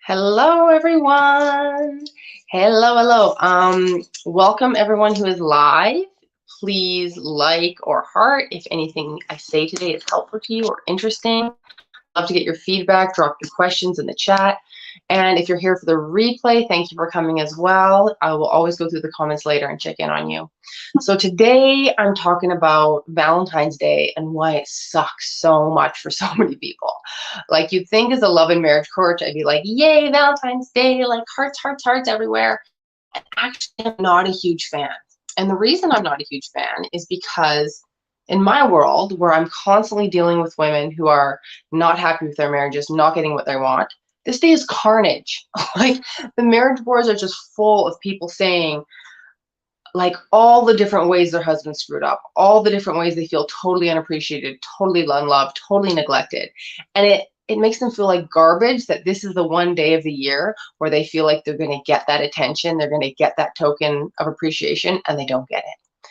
Hello, everyone. Hello. Welcome everyone who is live. Please like or heart if anything I say today is helpful to you or interesting. Love to get your feedback. Drop your questions in the chat. And if you're here for the replay, thank you for coming as well. I will always go through the comments later and check in on you. So today I'm talking about Valentine's Day and why it sucks so much for so many people. Like, you'd think as a love and marriage coach, I'd be like, yay, Valentine's Day, like hearts everywhere. And actually, I'm not a huge fan. And the reason I'm not a huge fan is because in my world, where I'm constantly dealing with women who are not happy with their marriages, not getting what they want, this day is carnage. Like, the marriage boards are just full of people saying, like, all the different ways their husband screwed up, all the different ways they feel totally unappreciated, totally unloved, totally neglected. And it makes them feel like garbage that this is the one day of the year where they feel like they're going to get that attention, they're going to get that token of appreciation, and they don't get it.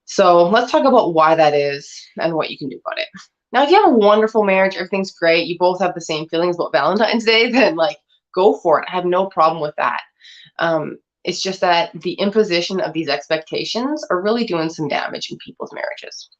So let's talk about why that is and what you can do about it. Now, if you have a wonderful marriage, everything's great, you both have the same feelings about Valentine's Day, then like, go for it. I have no problem with that. It's just that the imposition of these expectations are really doing some damage in people's marriages.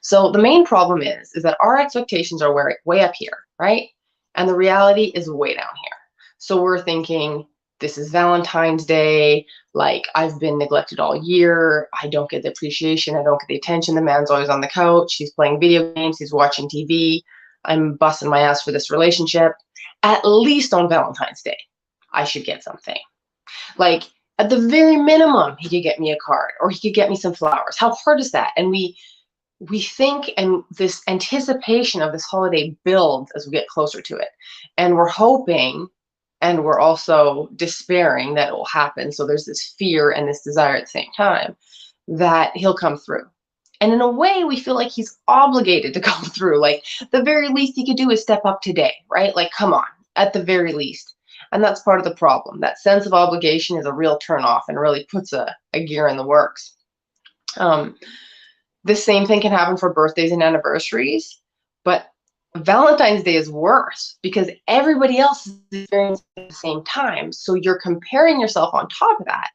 So the main problem is that our expectations are way up here, right? And the reality is way down here. So we're thinking, this is Valentine's Day, like, I've been neglected all year, I don't get the appreciation, I don't get the attention, the man's always on the couch, he's playing video games, he's watching TV, I'm busting my ass for this relationship. At least on Valentine's Day, I should get something. Like, at the very minimum, he could get me a card or he could get me some flowers. How hard is that? And we think, and this anticipation of this holiday builds as we get closer to it. And we're hoping, and we're also despairing that it will happen. So there's this fear and this desire at the same time that he'll come through. And in a way, we feel like he's obligated to come through. Like, the very least he could do is step up today, right? Like, come on, at the very least. And that's part of the problem. That sense of obligation is a real turnoff and really puts a gear in the works. The same thing can happen for birthdays and anniversaries, but Valentine's Day is worse because everybody else is experiencing it at the same time. So you're comparing yourself on top of that.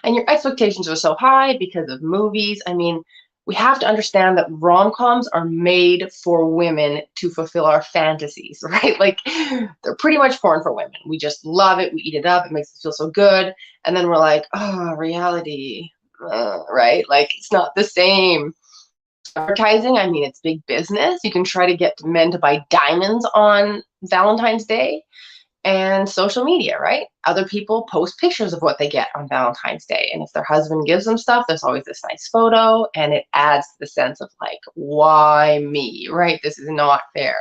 And your expectations are so high because of movies. I mean, we have to understand that rom-coms are made for women to fulfill our fantasies, right? Like, they're pretty much porn for women. We just love it. We eat it up. It makes us feel so good. And then we're like, oh, reality, right? Like, it's not the same. Advertising, I mean, it's big business. You can try to get men to buy diamonds on Valentine's Day. And social media, right? Other people post pictures of what they get on Valentine's Day. And if their husband gives them stuff, there's always this nice photo, and it adds to the sense of like, why me, right? This is not fair.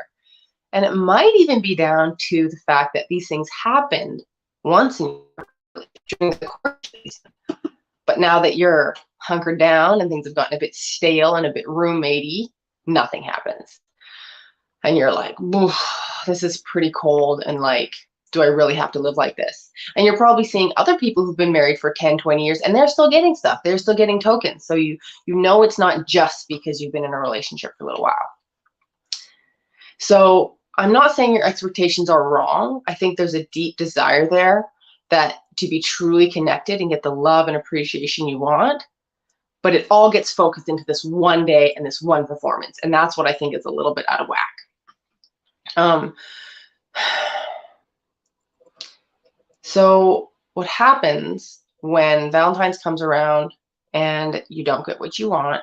And it might even be down to the fact that these things happened once during the courtship. But now that you're hunkered down and things have gotten a bit stale and a bit roommatey, nothing happens. And you're like, this is pretty cold, and like, do I really have to live like this? And you're probably seeing other people who've been married for 10, 20 years, and they're still getting stuff. They're still getting tokens. So you know it's not just because you've been in a relationship for a little while. So I'm not saying your expectations are wrong. I think there's a deep desire there that to be truly connected and get the love and appreciation you want. But it all gets focused into this one day and this one performance. And that's what I think is a little bit out of whack. So what happens when Valentine's comes around and you don't get what you want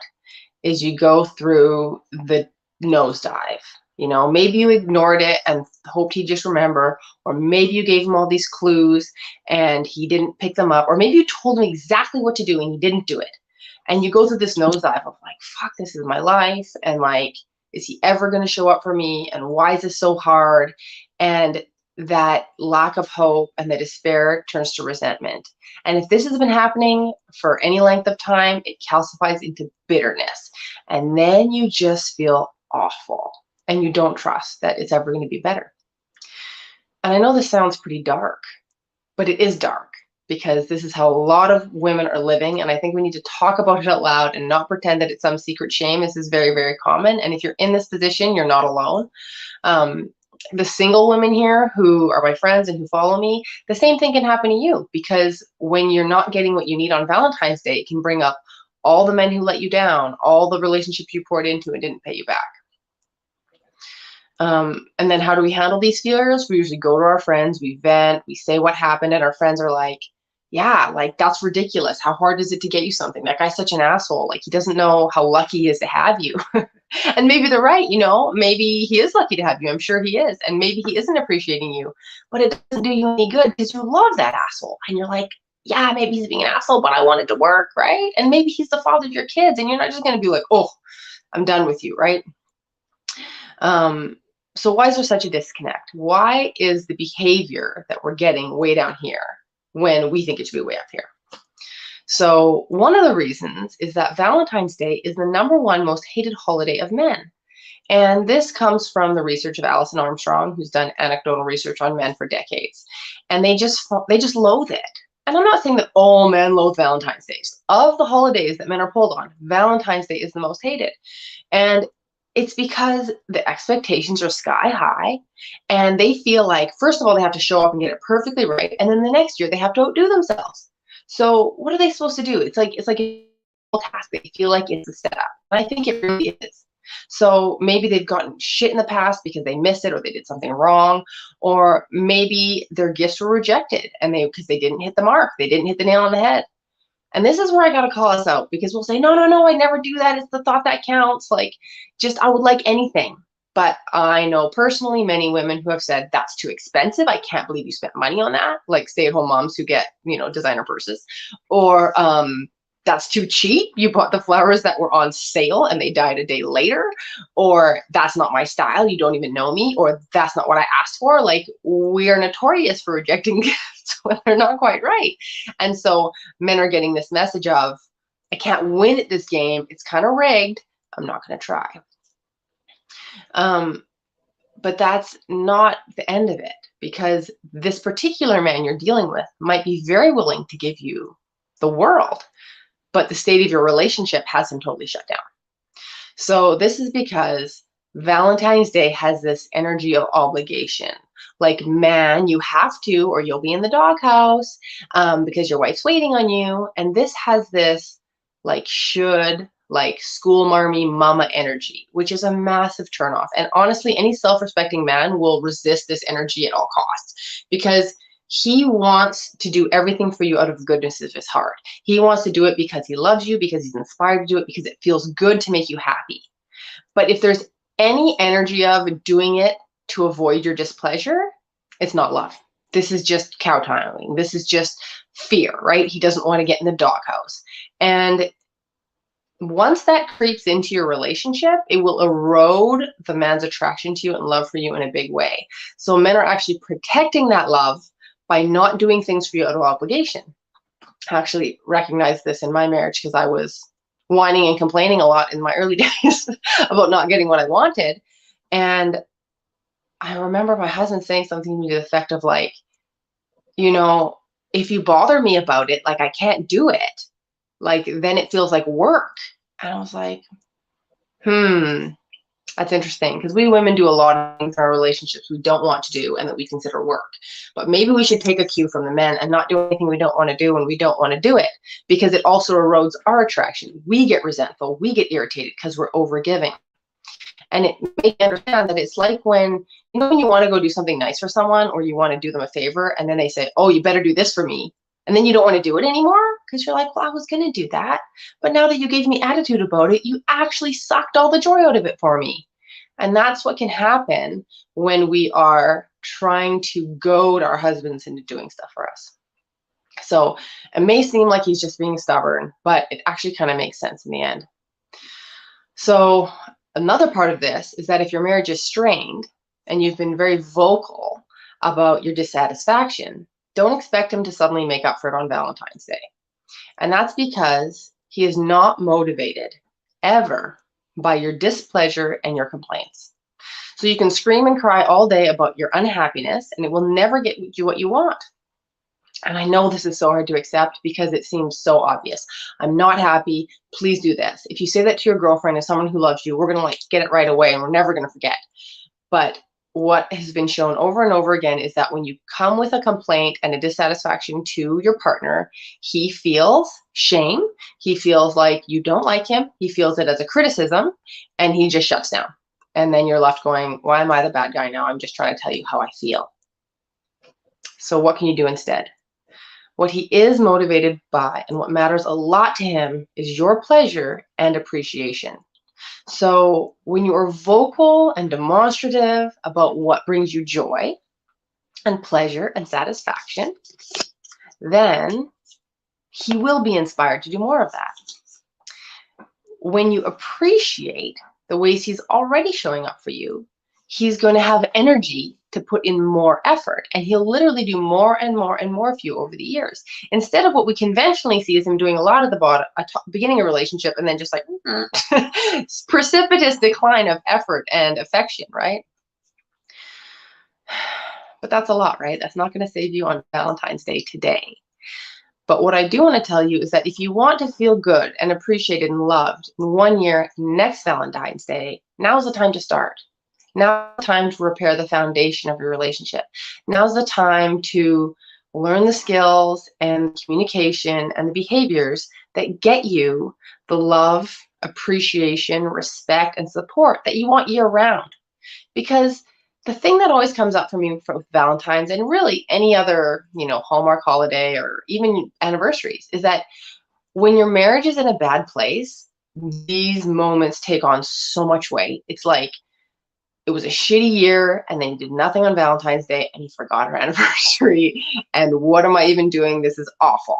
is you go through the nosedive. You know, maybe you ignored it and hoped he'd just remember, or maybe you gave him all these clues and he didn't pick them up, or maybe you told him exactly what to do and he didn't do it. And you go through this nosedive of like, fuck, this is my life, and like, is he ever going to show up for me, and why is this so hard? And that lack of hope and the despair turns to resentment. And if this has been happening for any length of time, it calcifies into bitterness. And then you just feel awful and you don't trust that it's ever going to be better. And I know this sounds pretty dark, but it is dark because this is how a lot of women are living. And I think we need to talk about it out loud and not pretend that it's some secret shame. This is very, very common. And if you're in this position, you're not alone. the single women here who are my friends and who follow me, the same thing can happen to you, because when you're not getting what you need on Valentine's Day, it can bring up all the men who let you down, all the relationships you poured into and didn't pay you back. And then how do we handle these feelings? We usually go to our friends, we vent, we say what happened, and our friends are like, yeah, like, that's ridiculous. How hard is it to get you something? That guy's such an asshole. Like, he doesn't know how lucky he is to have you. And maybe they're right, you know, maybe he is lucky to have you. I'm sure he is. And maybe he isn't appreciating you, but it doesn't do you any good because you love that asshole. And you're like, yeah, maybe he's being an asshole, but I want it to work, right? And maybe he's the father of your kids, and you're not just going to be like, oh, I'm done with you, right? So why is there such a disconnect? Why is the behavior that we're getting way down here when we think it should be way up here? So one of the reasons is that Valentine's Day is the #1 most hated holiday of men. And this comes from the research of Alison Armstrong, who's done anecdotal research on men for decades. And they just loathe it. And I'm not saying that all men loathe Valentine's Day. Of the holidays that men are pulled on, Valentine's Day is the most hated. And it's because the expectations are sky high, and they feel like, first of all, they have to show up and get it perfectly right, and then the next year they have to outdo themselves. So what are they supposed to do? It's like a task. They feel like it's a setup, and I think it really is. So maybe they've gotten shit in the past because they missed it, or they did something wrong, or maybe their gifts were rejected and because they didn't hit the mark, they didn't hit the nail on the head. And this is where I got to call us out, because we'll say, no, no, no, I never do that. It's the thought that counts. Like, just, I would like anything. But I know personally many women who have said, that's too expensive. I can't believe you spent money on that. Like stay-at-home moms who get, you know, designer purses. Or that's too cheap. You bought the flowers that were on sale and they died a day later. Or that's not my style. You don't even know me. Or that's not what I asked for. Like, we are notorious for rejecting gifts when they're not quite right. And so men are getting this message of, I can't win at this game. It's kind of rigged. I'm not going to try. But that's not the end of it, because this particular man you're dealing with might be very willing to give you the world, but the state of your relationship has him totally shut down. So this is because Valentine's Day has this energy of obligation. Like, man, you have to, or you'll be in the doghouse because your wife's waiting on you. And this has this like should, like school marmy mama energy, which is a massive turnoff. And honestly, any self-respecting man will resist this energy at all costs, because he wants to do everything for you out of the goodness of his heart. He wants to do it because he loves you, because he's inspired to do it, because it feels good to make you happy. But if there's any energy of doing it to avoid your displeasure, it's not love. This is just kowtowing. This is just fear, right? He doesn't want to get in the doghouse. And once that creeps into your relationship, it will erode the man's attraction to you and love for you in a big way. So men are actually protecting that love by not doing things for you out of obligation. I actually recognized this in my marriage, because I was whining and complaining a lot in my early days about not getting what I wanted. And I remember my husband saying something to the effect of like, you know, if you bother me about it, like I can't do it, like then it feels like work. And I was like, that's interesting, because we women do a lot of things in our relationships we don't want to do and that we consider work. But maybe we should take a cue from the men and not do anything we don't want to do when we don't want to do it, because it also erodes our attraction. We get resentful, we get irritated because we're overgiving. And it makes me understand that it's like when, you know, when you want to go do something nice for someone, or you want to do them a favor, and then they say, oh, you better do this for me. And then you don't want to do it anymore because you're like, well, I was going to do that. But now that you gave me attitude about it, you actually sucked all the joy out of it for me. And that's what can happen when we are trying to goad our husbands into doing stuff for us. So it may seem like he's just being stubborn, but it actually kind of makes sense in the end. So another part of this is that if your marriage is strained and you've been very vocal about your dissatisfaction, don't expect him to suddenly make up for it on Valentine's Day. And that's because he is not motivated ever by your displeasure and your complaints. So you can scream and cry all day about your unhappiness, and it will never get you what you want. And I know this is so hard to accept because it seems so obvious. I'm not happy. Please do this. If you say that to your girlfriend, as someone who loves you, we're going to like get it right away and we're never going to forget. But what has been shown over and over again is that when you come with a complaint and a dissatisfaction to your partner, he feels shame. He feels like you don't like him. He feels it as a criticism, and he just shuts down. And then you're left going, why am I the bad guy now? I'm just trying to tell you how I feel. So what can you do instead? What he is motivated by and what matters a lot to him is your pleasure and appreciation. So when you are vocal and demonstrative about what brings you joy and pleasure and satisfaction, then he will be inspired to do more of that. When you appreciate the ways he's already showing up for you, he's going to have energy to put in more effort, and he'll literally do more and more and more for you over the years. Instead of what we conventionally see is him doing a lot at the beginning of a relationship and then just like precipitous decline of effort and affection, right? But that's a lot, right? That's not going to save you on Valentine's Day today. But what I do want to tell you is that if you want to feel good and appreciated and loved in 1 year, next Valentine's Day, now's the time to start. Now's the time to repair the foundation of your relationship. Now's the time to learn the skills and communication and the behaviors that get you the love, appreciation, respect, and support that you want year round. Because the thing that always comes up for me for Valentine's and really any other, Hallmark holiday or even anniversaries is that when your marriage is in a bad place, these moments take on so much weight. It's like, it was a shitty year and then he did nothing on Valentine's Day and he forgot our anniversary. And what am I even doing? This is awful.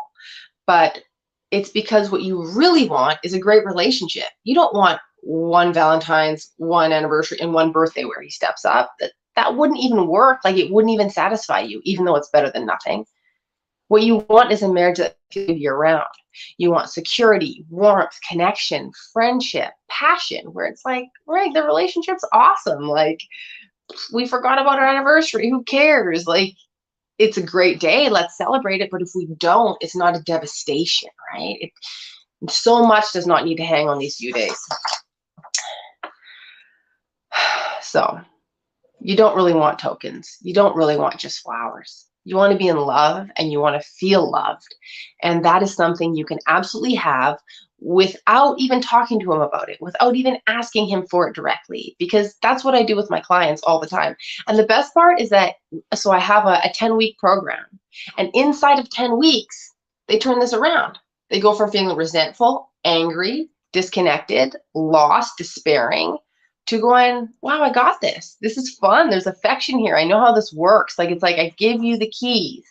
But it's because what you really want is a great relationship. You don't want one Valentine's, one anniversary, and one birthday where he steps up. That wouldn't even work. Like, it wouldn't even satisfy you, even though it's better than nothing. What you want is a marriage that feels year round. You want security, warmth, connection, friendship, passion, where it's like, right, the relationship's awesome. Like, we forgot about our anniversary. Who cares? Like, it's a great day. Let's celebrate it. But if we don't, it's not a devastation, right? So much does not need to hang on these few days. So you don't really want tokens. You don't really want just flowers. You want to be in love and you want to feel loved. And that is something you can absolutely have without even talking to him about it, without even asking him for it directly, because that's what I do with my clients all the time. And the best part is that, so I have a 10-week program, and inside of 10 weeks, they turn this around. They go from feeling resentful, angry, disconnected, lost, despairing, to going, wow, I got this. This is fun. There's affection here. I know how this works. Like, it's like I give you the keys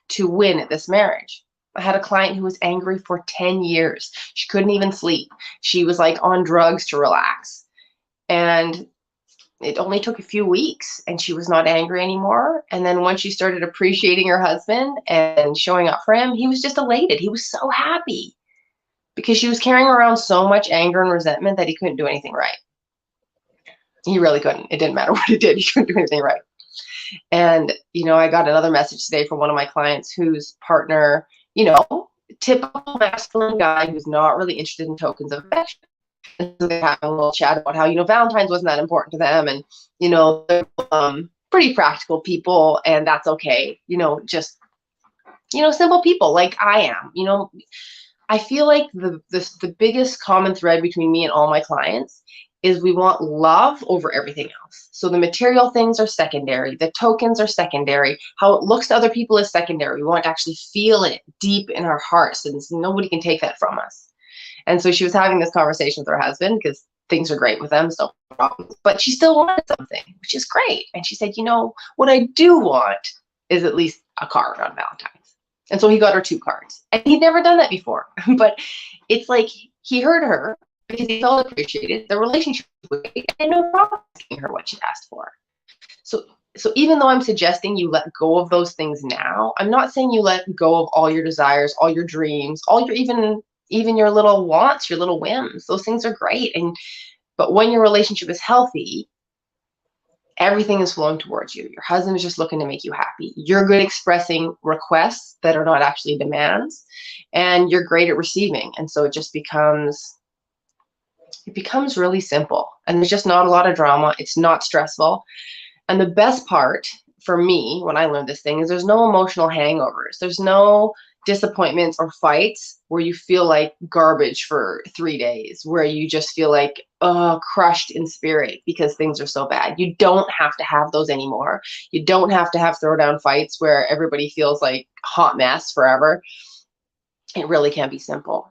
to win at this marriage. I had a client who was angry for 10 years. She couldn't even sleep. She was like on drugs to relax. And it only took a few weeks and she was not angry anymore. And then once she started appreciating her husband and showing up for him, he was just elated. He was so happy because she was carrying around so much anger and resentment that he couldn't do anything right. He really couldn't. It didn't matter what he did. He couldn't do anything right. And, I got another message today from one of my clients whose partner, typical masculine guy who's not really interested in tokens of affection. And so they have a little chat about how, Valentine's wasn't that important to them. And, they're pretty practical people and that's okay. Just, simple people like I am. I feel like the biggest common thread between me and all my clients is we want love over everything else. So the material things are secondary. The tokens are secondary. How it looks to other people is secondary. We want to actually feel it deep in our hearts, and nobody can take that from us. And so she was having this conversation with her husband because things are great with them, so no problems. But she still wanted something, which is great. And she said, what I do want is at least a card on Valentine's. And so he got her 2 cards. And he'd never done that before. But it's like he heard her, because he felt appreciated, the relationship was great, and no problem asking her what she asked for. So even though I'm suggesting you let go of those things now, I'm not saying you let go of all your desires, all your dreams, all your even your little wants, your little whims. Those things are great. But when your relationship is healthy, everything is flowing towards you. Your husband is just looking to make you happy. You're good at expressing requests that are not actually demands, and you're great at receiving. And so it becomes really simple, and there's just not a lot of drama. It's not stressful. And the best part for me when I learned this thing is there's no emotional hangovers. There's no disappointments or fights where you feel like garbage for 3 days, where you just feel like crushed in spirit because things are so bad. You don't have to have those anymore. You don't have to have throwdown fights where everybody feels like hot mess forever. It really can be simple.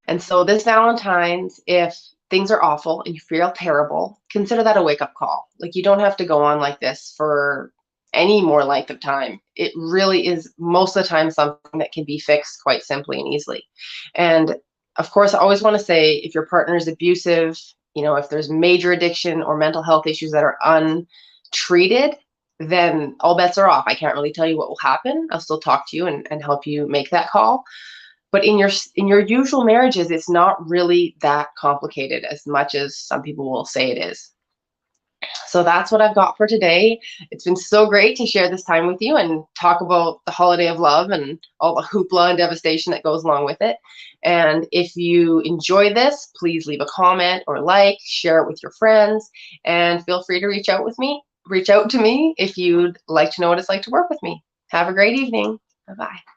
And so this Valentine's, if things are awful and you feel terrible, consider that a wake-up call. Like, you don't have to go on like this for any more length of time. It really is most of the time something that can be fixed quite simply and easily. And of course, I always want to say, if your partner is abusive, if there's major addiction or mental health issues that are untreated, then all bets are off. I can't really tell you what will happen. I'll still talk to you and help you make that call. But in your usual marriages, it's not really that complicated as much as some people will say it is. So that's what I've got for today. It's been so great to share this time with you and talk about the holiday of love and all the hoopla and devastation that goes along with it. And if you enjoy this, please leave a comment or like, share it with your friends, and feel free to reach out to me if you'd like to know what it's like to work with me. Have a great evening. Bye-bye.